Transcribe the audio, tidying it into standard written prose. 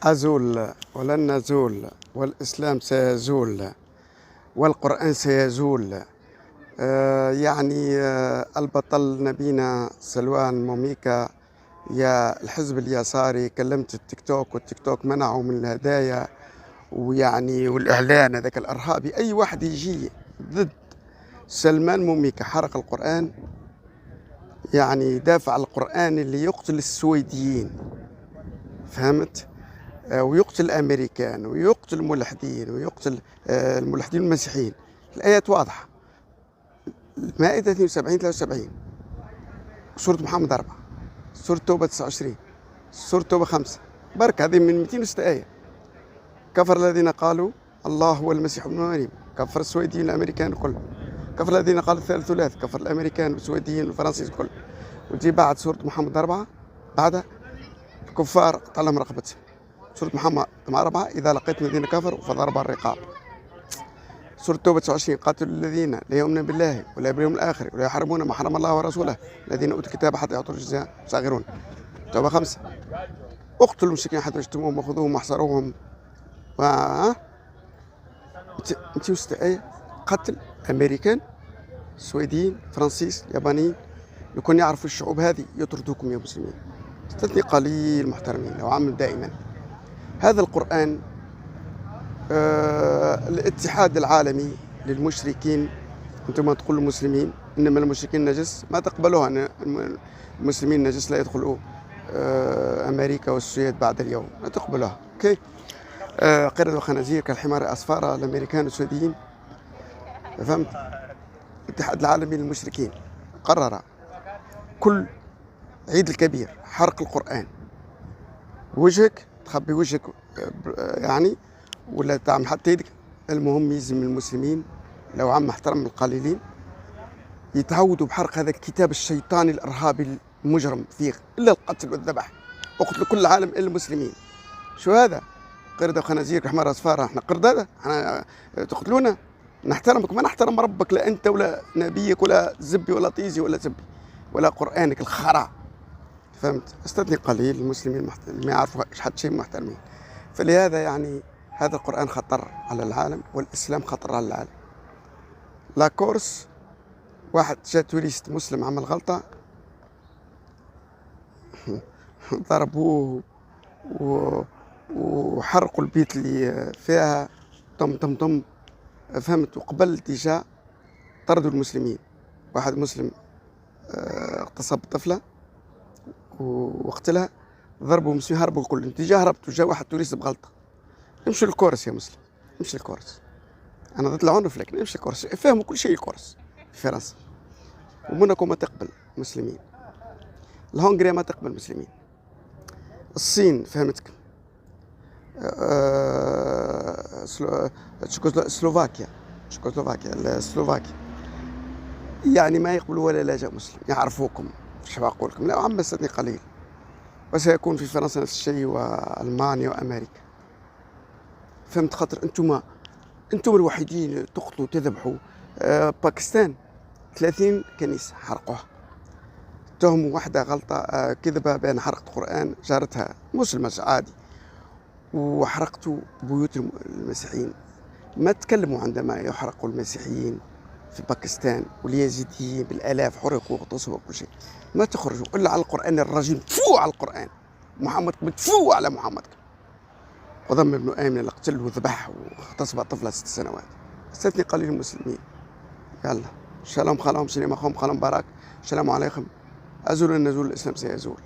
أزول ولن نزول، والإسلام سيزول، والقرآن سيزول. البطل نبينا سلوان موميكا، يا الحزب اليساري كلمت التيك توك، والتيك توك منعه من الهدايا والإعلان هذاك الإرهابي. أي واحد يجي ضد سلمان موميكا حرق القرآن، دافع عن القرآن اللي يقتل السويديين، فهمت؟ ويقتل الأمريكان ويقتل الملحدين ويقتل الملحدين المسيحيين. الآيات واضحة، المائدة 72 73، سورة محمد 4، سورة توبة 29، سورة توبة 5، بركة هذه من 206 آية. كفر الذين قالوا الله هو المسيح ابن مريم، كفر السويديين والأمريكان الكل، كفر الذين قالوا الثالث ثلاث، كفر الأمريكان والسويديين والفرنسيين الكل. وتجي بعد سورة محمد 4 بعد الكفار قطع لهم رقبتهم. سورة محمد 4 إذا لقيتم الذين كفروا فضرب الرقاب. سورة توبة 29 قاتلوا الذين لا يؤمنون بالله ولا باليوم الآخر ولا يحرمون ما حرم الله ورسوله الذين أوتوا الكتاب حتى يعطوا الجزية صاغرون. توبة 5 اقتلوا المشركين حتى يجتموهم وخذوهم واحصروهم. انت آية قتل أمريكان، سويديين، فرنسيس، يابانيين. لو كانوا يعرفوا الشعوب هذه يطردوكم يا مسلمين. استثني قليل محترمين لو عمل دائما هذا القرآن. الاتحاد العالمي للمشركين، انتم تقولوا المسلمين انما المشركين نجس، ما تقبلوها ان المسلمين نجس، لا يدخلوا امريكا والسويد بعد اليوم، ما تقبلوها. اوكي. قردة وخنازير كالحمار اصفار الامريكان والسويديين، فهمت؟ الاتحاد العالمي للمشركين قرر كل عيد الكبير حرق القرآن. وجهك تخبي وجهك ولا تعمل حتى يدك. المهم يلزم المسلمين لو عم احترم القليلين يتعودوا بحرق هذا الكتاب الشيطاني الارهابي المجرم فيه الا القتل والذبح. اقتلوا كل العالم الا المسلمين. شو هذا؟ قردة وخنازير كحمار اصفار. احنا قردة؟ احنا تقتلونا؟ نحترمك، ما نحترم ربك، لا انت ولا نبيك ولا زبي ولا طيزي ولا زبي ولا قرآنك الخرا، فهمت؟ استثني قليل المسلمين ما يعرفوا حتى شيء محترمين. فلهذا هذا القرآن خطر على العالم، والإسلام خطر على العالم. لا كورس واحد جاء توريست مسلم عمل غلطة ضربوه وحرقوا البيت اللي فيها طم، فهمت؟ وقبل ديجا طردوا المسلمين. واحد مسلم اغتصب طفلة وقتلها، ضربوا المسلمين، هربوا كلهم. ديجا هربتوا، جا واحد توريست بغلطة. امشي الكورس يا مسلم، امشي الكورس. انا ضد العنف لكن امشي الكورس، فهموا كل شيء الكورس في فرنسا. وموناكو ما تقبل مسلمين، الهنغريا ما تقبل مسلمين، الصين فهمتك، سلوفاكيا ما يقبلوا ولا لاجئ مسلم. يعرفوكم شو بقول لكم. لا عم استثني قليل، وسيكون في فرنسا نفس الشيء والمانيا وامريكا، فهمت؟ خاطر انتم الوحيدين تقتلوا تذبحوا. باكستان 30 كنيسة حرقوها، اتهموا واحدة غلطة كذبة بأن حرقت قرآن جارتها مسلمة عادي، وحرقتوا بيوت المسيحيين. ما تكلموا عندما يحرقوا المسيحيين في باكستان واليزيديين بالآلاف حرقوا واغتصبوا وكل شيء. ما تخرجوا إلا على القرآن الرجيم، تفوا على القرآن. محمد تفوا على محمد، وضم ابن آمن اللي قتله وذبحه واغتصب طفلة 6 سنوات. استثني قليل المسلمين. يلا، شالهم خالهم سليم أخوهم خالهم بارك. السلام عليكم. أزول النزول، الإسلام سيزول.